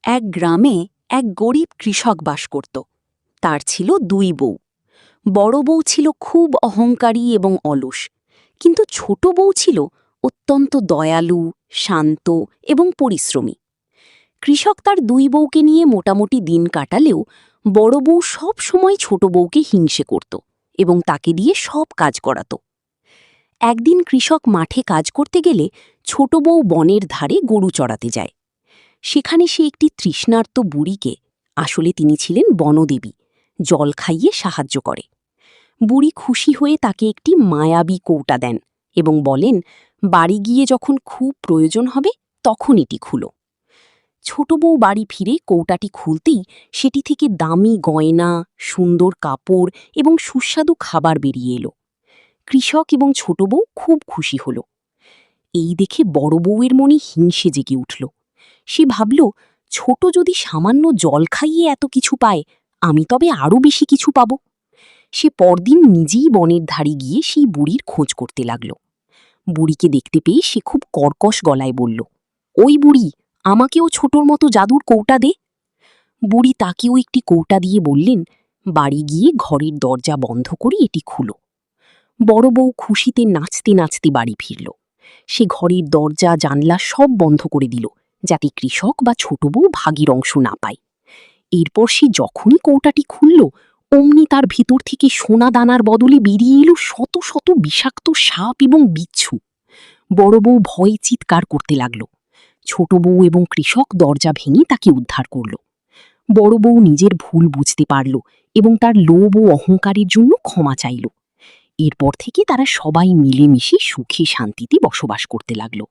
এক গ্রামে এক গরিব কৃষক বাস করত। তার ছিল দুই বউ। বড় বউ ছিল খুব অহংকারী এবং অলস, কিন্তু ছোট বউ ছিল অত্যন্ত দয়ালু, শান্ত এবং পরিশ্রমী। কৃষক তার দুই বউকে নিয়ে মোটামুটি দিন কাটালেও বড় বউ সব সময় ছোট বউকে হিংসে করত এবং তাকে দিয়ে সব কাজ করাত। একদিন কৃষক মাঠে কাজ করতে গেলে ছোট বউ বনের ধারে গরু চড়াতে যায়। সেখানে সে একটি তৃষ্ণার্ত বুড়িকে, আসলে তিনি ছিলেন বনদেবী, জল খাইয়ে সাহায্য করে। বুড়ি খুশি হয়ে তাকে একটি মায়াবী কৌটা দেন এবং বলেন, বাড়ি গিয়ে যখন খুব প্রয়োজন হবে তখন এটি খুলো। ছোট বউ বাড়ি ফিরে কৌটাটি খুলতেই সেটি থেকে দামি গয়না, সুন্দর কাপড় এবং সুস্বাদু খাবার বেরিয়ে এলো। কৃষক এবং ছোট বউ খুব খুশি হল। এই দেখে বড় বউয়ের মনে হিংসে জেগে উঠল। সে ভাবল, ছোট যদি সামান্য জল খাইয়ে এত কিছু পায়, আমি তবে আরও বেশি কিছু পাব। সে পরদিন নিজেই বনের ধারে গিয়ে সেই বুড়ির খোঁজ করতে লাগল। বুড়িকে দেখতে পেয়ে সে খুব কর্কশ গলায় বলল, ওই বুড়ি, আমাকেও ছোটর মতো জাদুর কৌটা দে। বুড়ি তাকেও একটি কৌটা দিয়ে বললেন, বাড়ি গিয়ে ঘরের দরজা বন্ধ করে এটি খুলো। বড় বউ খুশিতে নাচতে নাচতে বাড়ি ফিরল। সে ঘরের দরজা জানলা সব বন্ধ করে দিল, যাতে কৃষক বা ছোট বউ ভাগের অংশ না পায়। এরপর সে যখনই কৌটাটি খুলল, অমনি তার ভিতর থেকে সোনা দানার বদলে বেরিয়ে এলো শত শত বিষাক্ত সাপ এবং বিচ্ছু। বড় বউ ভয়ে চিৎকার করতে লাগল। ছোট বউ এবং কৃষক দরজা ভেঙে তাকে উদ্ধার করল। বড় বউ নিজের ভুল বুঝতে পারল এবং তার লোভ ও অহংকারের জন্য ক্ষমা চাইল। এরপর থেকে তারা সবাই মিলেমিশে সুখে শান্তিতে বসবাস করতে লাগল।